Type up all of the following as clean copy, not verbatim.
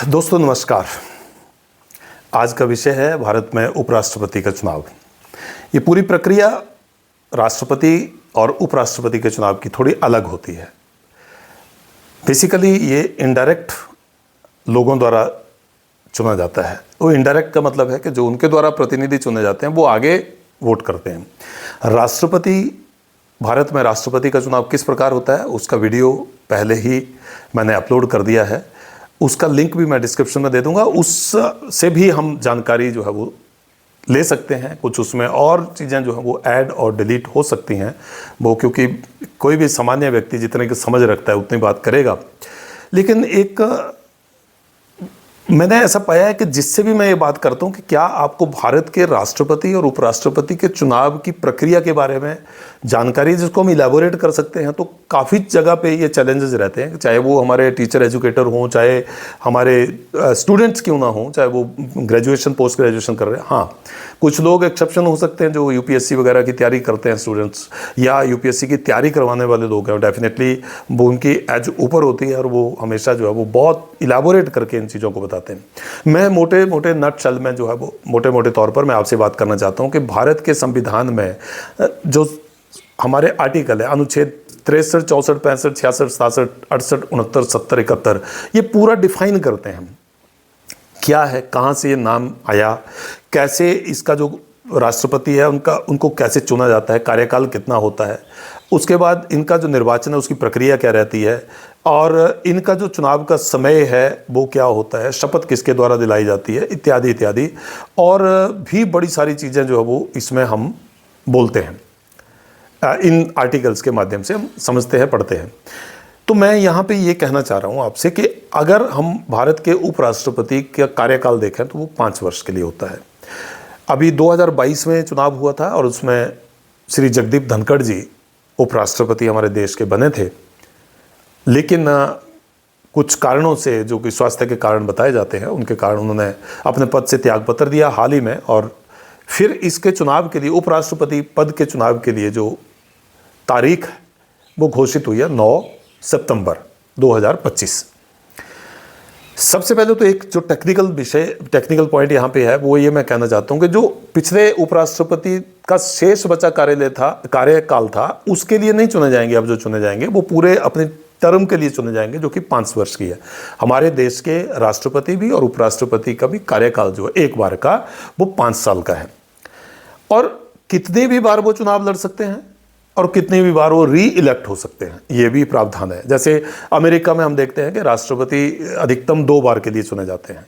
दोस्तों नमस्कार। आज का विषय है भारत में उपराष्ट्रपति का चुनाव। ये पूरी प्रक्रिया राष्ट्रपति और उपराष्ट्रपति के चुनाव की थोड़ी अलग होती है। बेसिकली ये इनडायरेक्ट लोगों द्वारा चुना जाता है। वो इनडायरेक्ट का मतलब है कि जो उनके द्वारा प्रतिनिधि चुने जाते हैं वो आगे वोट करते हैं। भारत में राष्ट्रपति का चुनाव किस प्रकार होता है उसका वीडियो पहले ही मैंने अपलोड कर दिया है। उसका लिंक भी मैं डिस्क्रिप्शन में दे दूंगा। उससे भी हम जानकारी जो है वो ले सकते हैं। कुछ उसमें और चीज़ें जो है वो ऐड और डिलीट हो सकती हैं वो, क्योंकि कोई भी सामान्य व्यक्ति जितने की समझ रखता है उतनी बात करेगा। लेकिन मैंने ऐसा पाया है कि जिससे भी मैं ये बात करता हूँ कि क्या आपको भारत के राष्ट्रपति और उपराष्ट्रपति के चुनाव की प्रक्रिया के बारे में जानकारी जिसको हम इलेबोरेट कर सकते हैं, तो काफ़ी जगह पे ये चैलेंजेस रहते हैं। चाहे वो हमारे टीचर एजुकेटर हों, चाहे हमारे स्टूडेंट्स क्यों ना हों, चाहे वो ग्रेजुएशन पोस्ट ग्रेजुएशन कर रहे हैं। हाँ, कुछ लोग एक्सेप्शन हो सकते हैं जो यूपीएससी वगैरह की तैयारी करते हैं स्टूडेंट्स, या यूपीएससी की तैयारी करवाने वाले लोग हैं। डेफिनेटली वो उनकी एज ऊपर होती है और वो हमेशा जो है वो बहुत इलेबोरेट करके इन चीज़ों को बताते हैं। मैं मोटे मोटे नटशेल में जो है वो मोटे मोटे तौर पर मैं आपसे बात करना चाहता हूँ कि भारत के संविधान में जो हमारे आर्टिकल है, अनुच्छेद 63, 64, 65, 66, 67, 68, 69, 70, 71, ये पूरा डिफाइन करते हैं क्या है, कहाँ से ये नाम आया, कैसे इसका जो राष्ट्रपति है उनको कैसे चुना जाता है, कार्यकाल कितना होता है, उसके बाद इनका जो निर्वाचन है उसकी प्रक्रिया क्या रहती है, और इनका जो चुनाव का समय है वो क्या होता है, शपथ किसके द्वारा दिलाई जाती है, इत्यादि इत्यादि। और भी बड़ी सारी चीज़ें जो है वो इसमें हम बोलते हैं, इन आर्टिकल्स के माध्यम से हम समझते हैं, पढ़ते हैं। तो मैं यहाँ पे ये कहना चाह रहा हूँ आपसे कि अगर हम भारत के उपराष्ट्रपति का कार्यकाल देखें तो वो 5 वर्ष के लिए होता है। अभी 2022 में चुनाव हुआ था और उसमें श्री जगदीप धनखड़ जी उपराष्ट्रपति हमारे देश के बने थे, लेकिन कुछ कारणों से, जो कि स्वास्थ्य के कारण बताए जाते हैं, उनके कारण उन्होंने अपने पद से त्यागपत्र दिया हाल ही में। और फिर इसके चुनाव के लिए, उपराष्ट्रपति पद के चुनाव के लिए जो तारीख वो घोषित हुई है 9 सितंबर 2025। सबसे पहले तो एक जो टेक्निकल पॉइंट यहाँ पे है वो ये मैं कहना चाहता हूँ कि जो पिछले उपराष्ट्रपति का शेष बचा कार्यकाल था उसके लिए नहीं चुने जाएंगे। अब जो चुने जाएंगे वो पूरे अपने टर्म के लिए चुने जाएंगे, जो कि 5 वर्ष की है। हमारे देश के राष्ट्रपति भी और उपराष्ट्रपति का भी कार्यकाल जो है एक बार का वो 5 साल का है। और कितने भी बार वो चुनाव लड़ सकते हैं और कितनी भी बार वो री इलेक्ट हो सकते हैं, ये भी प्रावधान है। जैसे अमेरिका में हम देखते हैं कि राष्ट्रपति अधिकतम 2 बार के लिए चुने जाते हैं,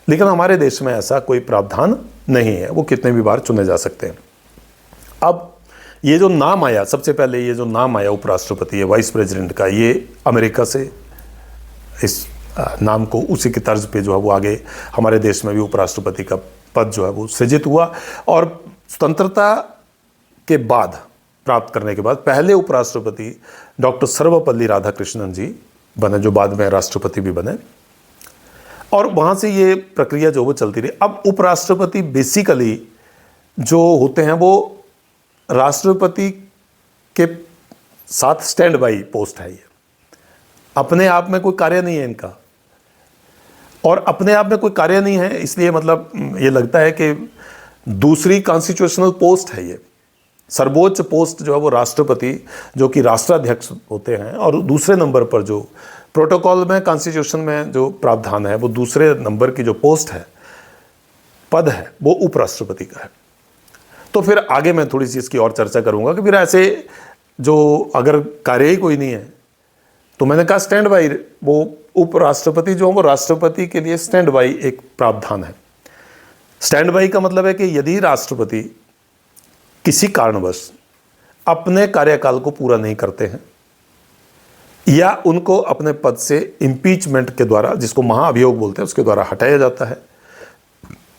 लेकिन हमारे देश में ऐसा कोई प्रावधान नहीं है, वो कितने भी बार चुने जा सकते हैं। अब ये जो नाम आया, सबसे पहले ये जो नाम आया उपराष्ट्रपति, वाइस प्रेसिडेंट का, ये अमेरिका से इस नाम को उसी की तर्ज पे जो है वो आगे हमारे देश में भी उपराष्ट्रपति का पद जो है वो सृजित हुआ। और स्वतंत्रता के बाद, प्राप्त करने के बाद, पहले उपराष्ट्रपति डॉक्टर सर्वपल्ली राधाकृष्णन जी बने, जो बाद में राष्ट्रपति भी बने। और वहाँ से ये प्रक्रिया जो वो चलती रही। अब उपराष्ट्रपति बेसिकली जो होते हैं वो राष्ट्रपति के साथ स्टैंड बाई पोस्ट है। ये अपने आप में कोई कार्य नहीं है इनका, और अपने आप में कोई कार्य नहीं है इसलिए मतलब ये लगता है कि दूसरी कॉन्स्टिट्यूशनल पोस्ट है। ये सर्वोच्च पोस्ट जो है वो राष्ट्रपति, जो कि राष्ट्राध्यक्ष होते हैं, और दूसरे नंबर पर जो प्रोटोकॉल में, कॉन्स्टिट्यूशन में जो प्रावधान है, वो दूसरे नंबर की जो पोस्ट है, पद है, वो उपराष्ट्रपति का है। तो फिर आगे मैं थोड़ी सी इसकी और चर्चा करूंगा कि फिर ऐसे जो अगर कार्य ही कोई नहीं है, तो मैंने कहा स्टैंड बाई, वो उपराष्ट्रपति जो है वो राष्ट्रपति के लिए स्टैंड बाई एक प्रावधान है। स्टैंड बाई का मतलब है कि यदि राष्ट्रपति किसी कारणवश अपने कार्यकाल को पूरा नहीं करते हैं, या उनको अपने पद से इम्पीचमेंट के द्वारा, जिसको महाअभियोग बोलते हैं, उसके द्वारा हटाया जाता है,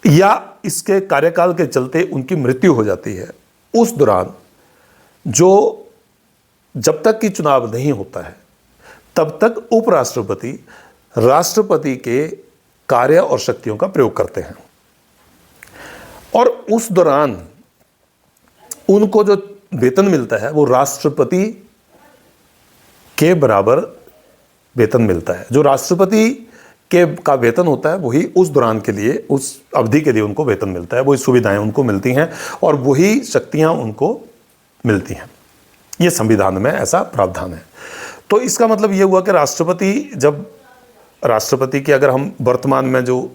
या इसके कार्यकाल के चलते उनकी मृत्यु हो जाती है, उस दौरान जब तक कि चुनाव नहीं होता है तब तक उपराष्ट्रपति राष्ट्रपति के कार्य और शक्तियों का प्रयोग करते हैं। और उस दौरान उनको जो वेतन मिलता है वो राष्ट्रपति के बराबर वेतन मिलता है। जो राष्ट्रपति के का वेतन होता है वही उस दौरान के लिए, उस अवधि के लिए उनको वेतन मिलता है, वही सुविधाएं उनको मिलती हैं और वही शक्तियां उनको मिलती हैं। ये संविधान में ऐसा प्रावधान है। तो इसका मतलब ये हुआ कि राष्ट्रपति की अगर हम वर्तमान में जो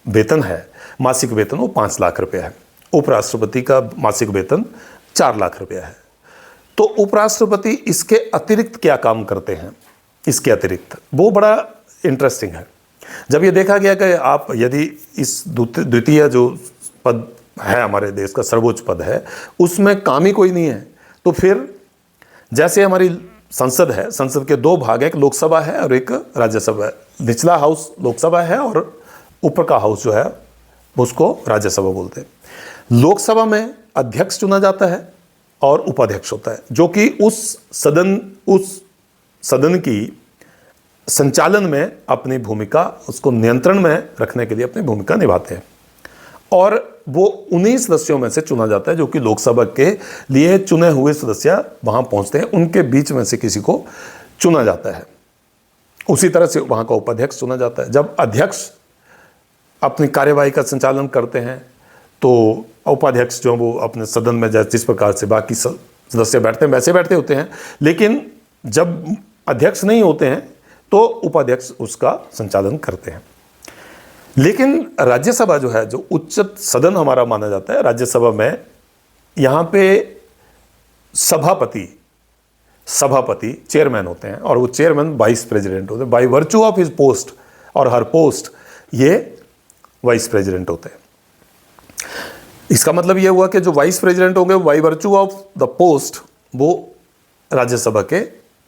वेतन है, मासिक वेतन, वो 5 लाख रुपया है। उपराष्ट्रपति का मासिक वेतन 4 लाख रुपया है। तो उपराष्ट्रपति इसके अतिरिक्त क्या काम करते हैं, इसके अतिरिक्त, वो बड़ा इंटरेस्टिंग है। जब ये देखा गया कि आप यदि इस द्वितीय जो पद है हमारे देश का सर्वोच्च पद है, उसमें काम ही कोई नहीं है, तो फिर जैसे हमारी संसद है, संसद के 2 भाग हैं, एक लोकसभा है और एक राज्यसभा है। निचला हाउस लोकसभा है और ऊपर का हाउस जो है उसको राज्यसभा बोलते हैं। लोकसभा में अध्यक्ष चुना जाता है और उपाध्यक्ष होता है, जो कि उस सदन की संचालन में अपनी भूमिका, उसको नियंत्रण में रखने के लिए अपनी भूमिका निभाते हैं। और वो 19 सदस्यों में से चुना जाता है, जो कि लोकसभा के लिए चुने हुए सदस्य वहां पहुंचते हैं, उनके बीच में से किसी को चुना जाता है। उसी तरह से वहां का उपाध्यक्ष चुना जाता है। जब अध्यक्ष अपनी कार्यवाही का संचालन करते हैं तो उपाध्यक्ष जो वो अपने सदन में जिस प्रकार से बाकी सदस्य बैठते हैं वैसे बैठते होते हैं, लेकिन जब अध्यक्ष नहीं होते हैं तो उपाध्यक्ष उसका संचालन करते हैं। लेकिन राज्यसभा जो है, जो उच्च सदन हमारा माना जाता है, राज्यसभा में यहाँ पे सभापति चेयरमैन होते हैं और वो चेयरमैन वाइस प्रेसिडेंट होते हैं। By virtue of his post और हर पोस्ट ये वाइस प्रेसिडेंट होते हैं। इसका मतलब ये हुआ कि जो वाइस प्रेसिडेंट होंगे by virtue of the post वो राज्यसभा के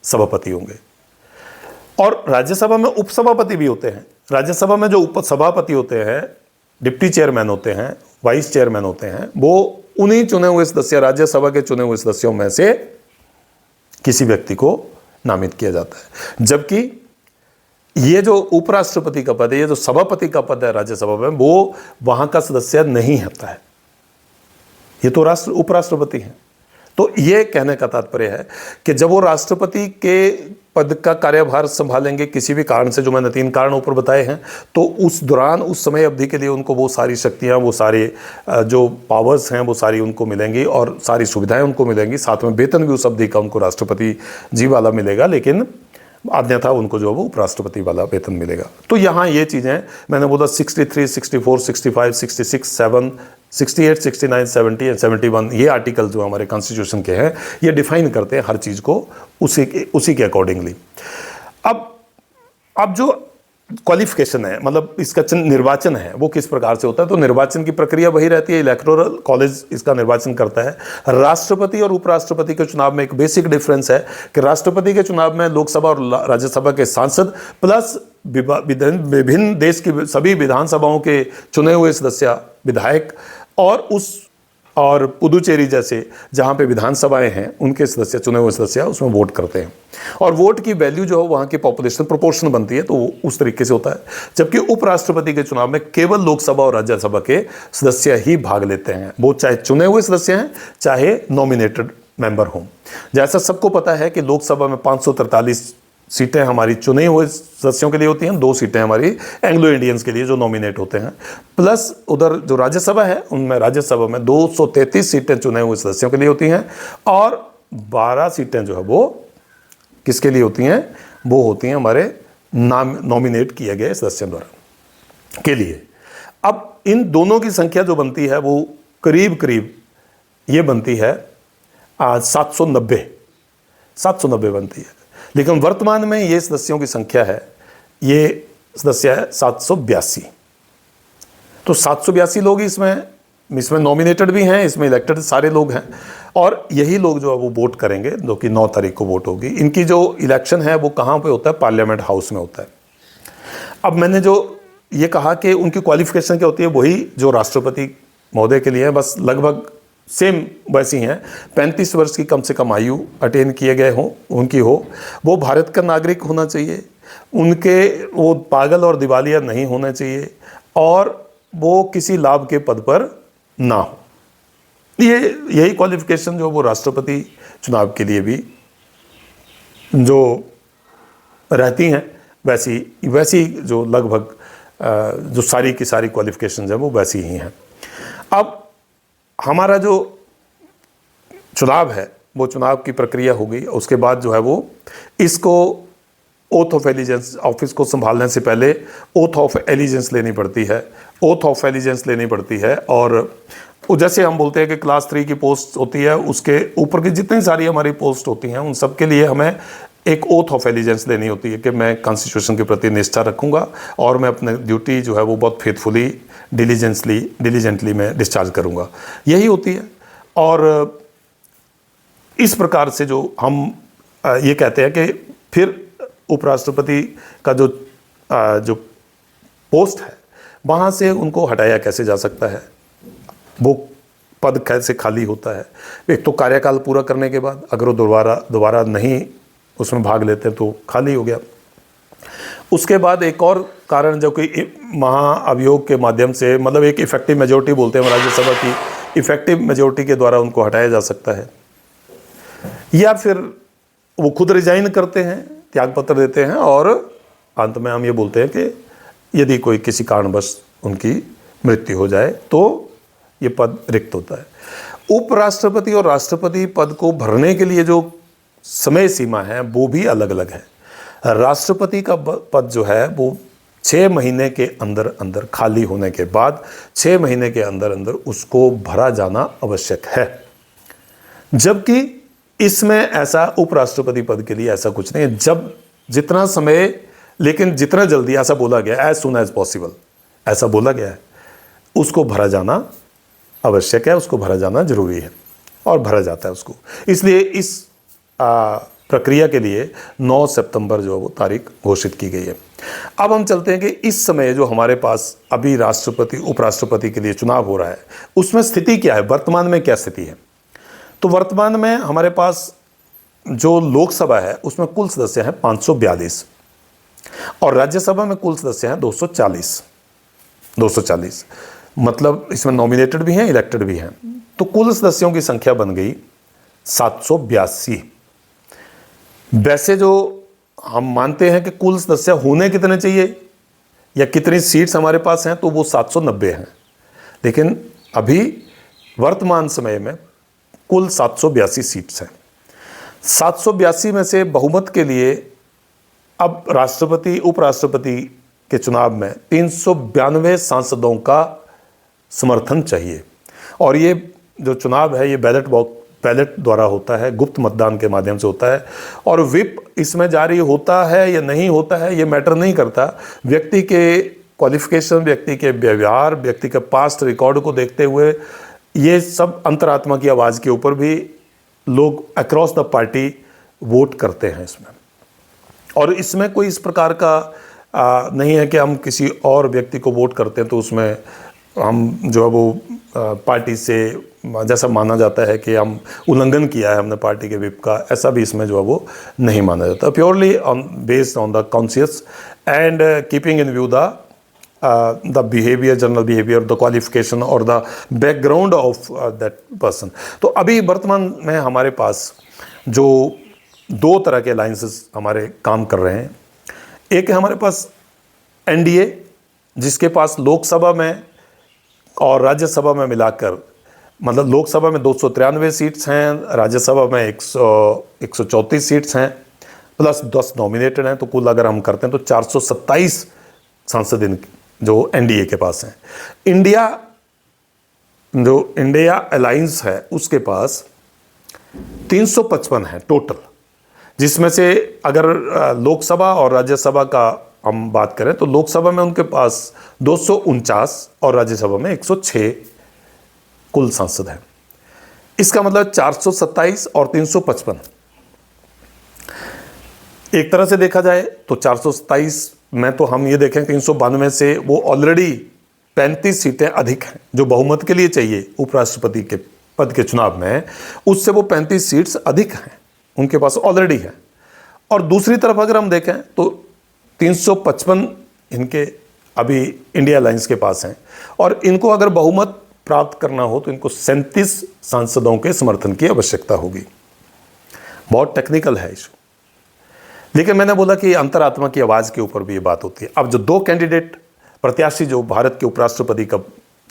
सभापति होंगे। और राज्यसभा में उपसभापति भी होते हैं। राज्यसभा में जो उपसभापति होते हैं, डिप्टी चेयरमैन होते हैं, वाइस चेयरमैन होते हैं, वो उन्हीं चुने हुए सदस्य, राज्यसभा के चुने हुए सदस्यों में से किसी व्यक्ति को नामित किया जाता है। जबकि ये जो उपराष्ट्रपति का पद है, ये जो सभापति का पद है राज्यसभा में, वो वहां का सदस्य नहीं होता है, ये तो उपराष्ट्रपति हैं। तो ये कहने का तात्पर्य है कि जब वो राष्ट्रपति के पद का कार्यभार संभालेंगे किसी भी कारण से, जो मैंने 3 कारण ऊपर बताए हैं, तो उस दौरान, उस समय अवधि के लिए उनको वो सारी शक्तियां, वो सारे जो पावर्स हैं वो सारी उनको मिलेंगी और सारी सुविधाएं उनको मिलेंगी। साथ में वेतन भी उस अवधि का उनको राष्ट्रपति जी वाला मिलेगा, लेकिन अन्यथा उनको जो है वो उपराष्ट्रपति वाला वेतन मिलेगा। तो यहाँ ये चीज़ें मैंने बोला 63, 64, 65, 66, 7, 68, 69, 70 और 71 ये आर्टिकल जो हमारे कॉन्स्टिट्यूशन के हैं, ये डिफाइन करते हैं हर चीज़ को उसी के अकॉर्डिंगली। अब जो क्वालिफिकेशन है, मतलब इसका निर्वाचन है, वो किस प्रकार से होता है, तो निर्वाचन की प्रक्रिया वही रहती है। इलेक्टोरल कॉलेज इसका निर्वाचन करता है। राष्ट्रपति और उपराष्ट्रपति के चुनाव में एक बेसिक डिफरेंस है कि राष्ट्रपति के चुनाव में लोकसभा और राज्यसभा के सांसद प्लस विभिन्न देश की सभी विधानसभाओं के चुने हुए सदस्य, विधायक और पुदुचेरी जैसे जहाँ पे विधानसभाएं हैं उनके सदस्य, चुने हुए सदस्य उसमें वोट करते हैं। और वोट की वैल्यू जो है वहाँ की पॉपुलेशन प्रोपोर्शन बनती है, तो उस तरीके से होता है। जबकि उपराष्ट्रपति के चुनाव में केवल लोकसभा और राज्यसभा के सदस्य ही भाग लेते हैं, वो चाहे चुने हुए सदस्य हैं चाहे नॉमिनेटेड मेंबर हों। जैसा सबको पता है कि लोकसभा में 543 सीटें हमारी चुने हुए सदस्यों के लिए होती हैं, 2 सीटें हमारी एंग्लो इंडियंस के लिए जो नॉमिनेट होते हैं, प्लस उधर जो राज्यसभा है उनमें राज्यसभा में 233 सीटें चुने हुए सदस्यों के लिए होती हैं और 12 सीटें जो है वो किसके लिए होती हैं, वो होती हैं हमारे नॉमिनेट किए गए सदस्यों द्वारा के लिए। अब इन दोनों की संख्या जो बनती है वो करीब करीब ये बनती है 790 बनती है। लेकिन वर्तमान में ये सदस्यों की संख्या है, ये सदस्य है 782। तो 782 लोग इसमें नॉमिनेटेड भी हैं, इसमें इलेक्टेड सारे लोग हैं और यही लोग जो है वो वोट करेंगे, जो कि 9 तारीख को वोट होगी। इनकी जो इलेक्शन है वो कहाँ पे होता है, पार्लियामेंट हाउस में होता है। अब मैंने जो ये कहा कि उनकी क्वालिफिकेशन क्या होती है, वही जो राष्ट्रपति महोदय के लिए है, बस लगभग सेम वैसी हैं। 35 वर्ष की कम से कम आयु अटेन किए गए हों उनकी हो, वो भारत का नागरिक होना चाहिए, वो पागल और दिवालिया नहीं होना चाहिए और वो किसी लाभ के पद पर ना हो। यही क्वालिफिकेशन जो वो राष्ट्रपति चुनाव के लिए भी जो रहती हैं वैसी वैसी जो लगभग जो सारी की सारी क्वालिफिकेशंस हैं वो वैसी ही हैं। अब हमारा जो चुनाव है वो चुनाव की प्रक्रिया हो गई, उसके बाद जो है वो इसको ओथ ऑफ एलिजेंस, ऑफिस को संभालने से पहले ओथ ऑफ एलिजेंस लेनी पड़ती है, ओथ ऑफ एलिजेंस लेनी पड़ती है। और जैसे हम बोलते हैं कि क्लास 3 की पोस्ट होती है, उसके ऊपर की जितनी सारी हमारी पोस्ट होती हैं उन सब के लिए हमें एक ओथ ऑफ एलिजेंस लेनी होती है कि मैं कॉन्स्टिट्यूशन के प्रति निष्ठा रखूंगा और मैं अपने ड्यूटी जो है वो बहुत फेथफुली डिलीजेंटली मैं डिस्चार्ज करूंगा, यही होती है। और इस प्रकार से जो हम ये कहते हैं कि फिर उपराष्ट्रपति का जो पोस्ट है वहाँ से उनको हटाया कैसे जा सकता है, वो पद कैसे खाली होता है। एक तो कार्यकाल पूरा करने के बाद अगर वो दोबारा नहीं उसमें भाग लेते हैं तो खाली हो गया। उसके बाद एक और कारण जो कि महाअभियोग के माध्यम से, मतलब एक इफेक्टिव मेजोरिटी बोलते हैं राज्यसभा की, इफेक्टिव मेजोरिटी के द्वारा उनको हटाया जा सकता है, या फिर वो खुद रिजाइन करते हैं, त्यागपत्र देते हैं और अंत में हम ये बोलते हैं कि यदि कोई किसी कारणवश उनकी मृत्यु हो जाए तो ये पद रिक्त होता है। उपराष्ट्रपति और राष्ट्रपति पद को भरने के लिए जो समय सीमा है वो भी अलग अलग है। राष्ट्रपति का पद जो है वो 6 महीने के अंदर अंदर खाली होने के बाद 6 महीने के अंदर अंदर उसको भरा जाना आवश्यक है, जबकि इसमें ऐसा उपराष्ट्रपति पद के लिए ऐसा कुछ नहीं है। जब जितना समय, लेकिन जितना जल्दी, ऐसा बोला गया एज सुन एज पॉसिबल, ऐसा बोला गया है, उसको भरा जाना आवश्यक है, उसको भरा जाना जरूरी है और भरा जाता है उसको। इसलिए इस प्रक्रिया के लिए 9 सितंबर जो है वो तारीख घोषित की गई है। अब हम चलते हैं कि इस समय जो हमारे पास अभी राष्ट्रपति उपराष्ट्रपति के लिए चुनाव हो रहा है उसमें स्थिति क्या है, वर्तमान में क्या स्थिति है। तो वर्तमान में हमारे पास जो लोकसभा है उसमें कुल सदस्य हैं 542 और राज्यसभा में कुल सदस्य हैं 240, मतलब इसमें नॉमिनेटेड भी हैं, इलेक्टेड भी हैं। तो कुल सदस्यों की संख्या बन गई 782। वैसे जो हम मानते हैं कि कुल सदस्य होने कितने चाहिए या कितनी सीट्स हमारे पास हैं तो वो 790 हैं, लेकिन अभी वर्तमान समय में कुल 782 सीट्स हैं। 782 में से बहुमत के लिए अब राष्ट्रपति उपराष्ट्रपति के चुनाव में 392 सांसदों का समर्थन चाहिए। और ये जो चुनाव है ये बैलेट द्वारा होता है, गुप्त मतदान के माध्यम से होता है। और व्हिप इसमें जारी होता है या नहीं होता है ये मैटर नहीं करता। व्यक्ति के क्वालिफिकेशन, व्यक्ति के व्यवहार, व्यक्ति के पास्ट रिकॉर्ड को देखते हुए ये सब अंतरात्मा की आवाज़ के ऊपर भी लोग अक्रॉस द पार्टी वोट करते हैं इसमें। और इसमें कोई इस प्रकार का नहीं है कि हम किसी और व्यक्ति को वोट करते हैं तो उसमें हम जो है वो पार्टी से जैसा माना जाता है कि हम उल्लंघन किया है हमने पार्टी के व्हिप का, ऐसा भी इसमें जो है वो नहीं माना जाता। Purely based on the conscious and keeping in view the behaviour, general behaviour, the qualification और the background of that person. तो अभी वर्तमान में हमारे पास जो 2 तरह के अलायंसेस हमारे काम कर रहे हैं। एक है हमारे पास एनडीए, जिसके पास लोकसभा में और राज्यसभा में मिलाकर, मतलब लोकसभा में 293 सीट्स हैं, राज्यसभा में 134 सीट्स हैं, प्लस 10 नॉमिनेटेड हैं। तो कुल अगर हम करते हैं तो 427 सांसद जो एनडीए के पास हैं। इंडिया अलायंस है उसके पास 355 है टोटल, जिसमें से अगर लोकसभा और राज्यसभा का हम बात करें तो लोकसभा में उनके पास 249 और राज्यसभा में 106 कुल सांसद हैं। इसका मतलब 427 और 355। एक तरह से देखा जाए तो 427 में तो हम ये देखें 392 से वो ऑलरेडी 35 सीटें अधिक हैं जो बहुमत के लिए चाहिए उपराष्ट्रपति के पद के चुनाव में, उससे वो 35 सीट्स अधिक हैं, उनके पास ऑलरेडी है। और दूसरी तरफ अगर हम देखें तो 355 इनके अभी इंडिया अलायंस के पास हैं और इनको अगर बहुमत प्राप्त करना हो तो इनको 37 सांसदों के समर्थन की आवश्यकता होगी। बहुत टेक्निकल है इशू, लेकिन मैंने बोला कि अंतरात्मा की आवाज़ के ऊपर भी ये बात होती है। अब जो 2 कैंडिडेट प्रत्याशी जो भारत के उपराष्ट्रपति का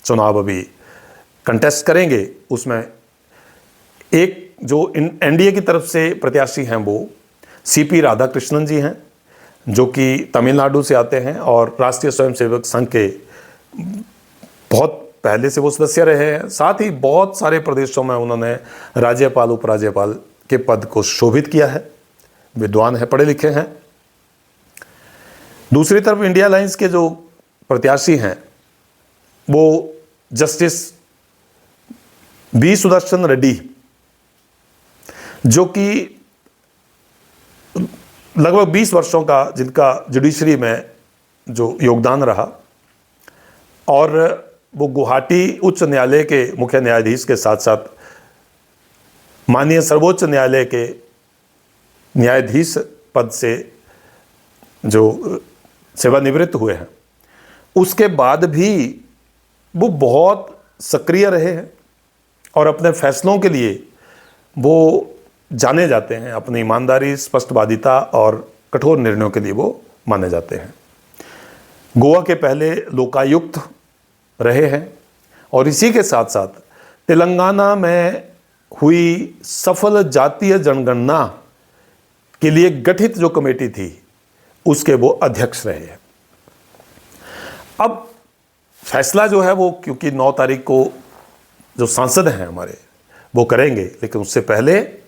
चुनाव अभी कंटेस्ट करेंगे, उसमें एक जो एनडीए की तरफ से प्रत्याशी हैं वो सीपी राधाकृष्णन जी हैं, जो कि तमिलनाडु से आते हैं और राष्ट्रीय स्वयंसेवक संघ के बहुत पहले से वो सदस्य रहे हैं। साथ ही बहुत सारे प्रदेशों में उन्होंने राज्यपाल उपराज्यपाल के पद को शोभित किया है, विद्वान है, पढ़े लिखे हैं। दूसरी तरफ इंडिया अलायंस के जो प्रत्याशी हैं वो जस्टिस बी सुदर्शन रेड्डी, जो कि लगभग 20 वर्षों का जिनका जुडिशरी में जो योगदान रहा, और वो गुवाहाटी उच्च न्यायालय के मुख्य न्यायाधीश के साथ साथ माननीय सर्वोच्च न्यायालय के न्यायाधीश पद से जो सेवानिवृत्त हुए हैं, उसके बाद भी वो बहुत सक्रिय रहे हैं और अपने फैसलों के लिए वो जाने जाते हैं। अपनी ईमानदारी, स्पष्टवादिता और कठोर निर्णयों के लिए वो माने जाते हैं। गोवा के पहले लोकायुक्त रहे हैं और इसी के साथ साथ तेलंगाना में हुई सफल जातीय जनगणना के लिए गठित जो कमेटी थी उसके वो अध्यक्ष रहे हैं। अब फैसला जो है वो क्योंकि 9 तारीख को जो सांसद हैं हमारे वो करेंगे, लेकिन उससे पहले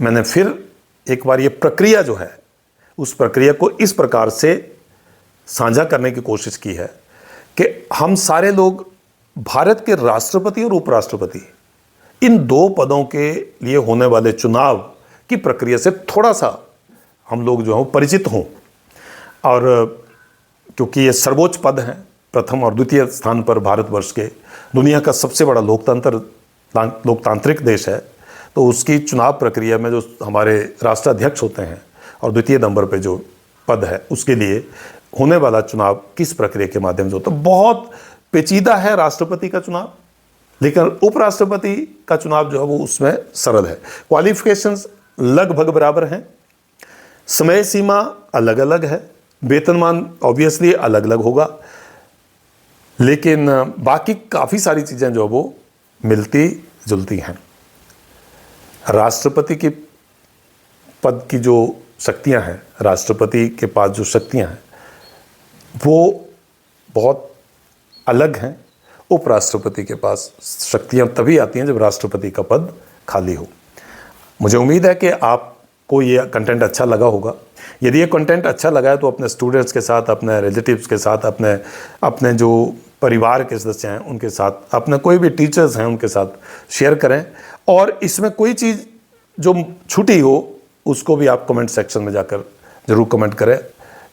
मैंने फिर एक बार ये प्रक्रिया जो है उस प्रक्रिया को इस प्रकार से साझा करने की कोशिश की है कि हम सारे लोग भारत के राष्ट्रपति और उपराष्ट्रपति इन 2 पदों के लिए होने वाले चुनाव की प्रक्रिया से थोड़ा सा हम लोग जो हैं परिचित हों। और क्योंकि ये सर्वोच्च पद हैं, प्रथम और द्वितीय स्थान पर भारतवर्ष के दुनिया का सबसे बड़ा लोकतांत्रिक देश है, तो उसकी चुनाव प्रक्रिया में जो हमारे राष्ट्राध्यक्ष होते हैं और द्वितीय नंबर पे जो पद है उसके लिए होने वाला चुनाव किस प्रक्रिया के माध्यम से होता है। बहुत पेचीदा है राष्ट्रपति का चुनाव, लेकिन उपराष्ट्रपति का चुनाव जो है वो उसमें सरल है। क्वालिफिकेशंस लगभग बराबर हैं, समय सीमा अलग अलग है, वेतनमान ऑब्वियसली अलग अलग होगा, लेकिन बाकी काफ़ी सारी चीज़ें जो वो मिलती जुलती हैं। राष्ट्रपति के पद की जो शक्तियां हैं, राष्ट्रपति के पास जो शक्तियां हैं वो बहुत अलग हैं। उपराष्ट्रपति के पास शक्तियां तभी आती हैं जब राष्ट्रपति का पद खाली हो। मुझे उम्मीद है कि आपको ये कंटेंट अच्छा लगा होगा। यदि ये कंटेंट अच्छा लगा है तो अपने स्टूडेंट्स के साथ, अपने रिलेटिव्स के साथ, अपने जो परिवार के सदस्य हैं उनके साथ, अपने कोई भी टीचर्स हैं उनके साथ शेयर करें। और इसमें कोई चीज़ जो छूटी हो उसको भी आप कमेंट सेक्शन में जाकर ज़रूर कमेंट करें।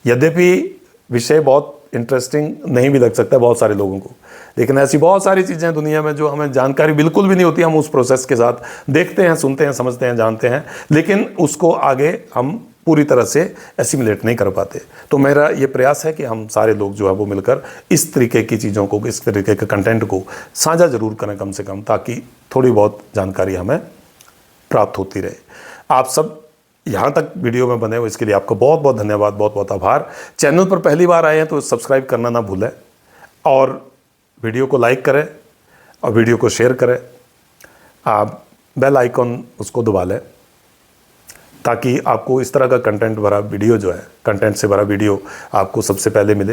यद्यपि विषय बहुत इंटरेस्टिंग नहीं भी लग सकता है बहुत सारे लोगों को, लेकिन ऐसी बहुत सारी चीज़ें दुनिया में जो हमें जानकारी बिल्कुल भी नहीं होती, हम उस प्रोसेस के साथ देखते हैं, सुनते हैं, समझते हैं, जानते हैं, लेकिन उसको आगे हम पूरी तरह से एसिमिलेट नहीं कर पाते। तो मेरा ये प्रयास है कि हम सारे लोग जो है वो मिलकर इस तरीके की चीज़ों को, इस तरीके के कंटेंट को साझा ज़रूर करें कम से कम, ताकि थोड़ी बहुत जानकारी हमें प्राप्त होती रहे। आप सब यहाँ तक वीडियो में बने हो इसके लिए आपका बहुत बहुत धन्यवाद, बहुत बहुत आभार। चैनल पर पहली बार आए हैं तो सब्सक्राइब करना ना भूलें और वीडियो को लाइक करें और वीडियो को शेयर करें। आप बेल आइकॉन उसको दबा लें ताकि आपको इस तरह का कंटेंट भरा वीडियो जो है, कंटेंट से भरा वीडियो आपको सबसे पहले मिले।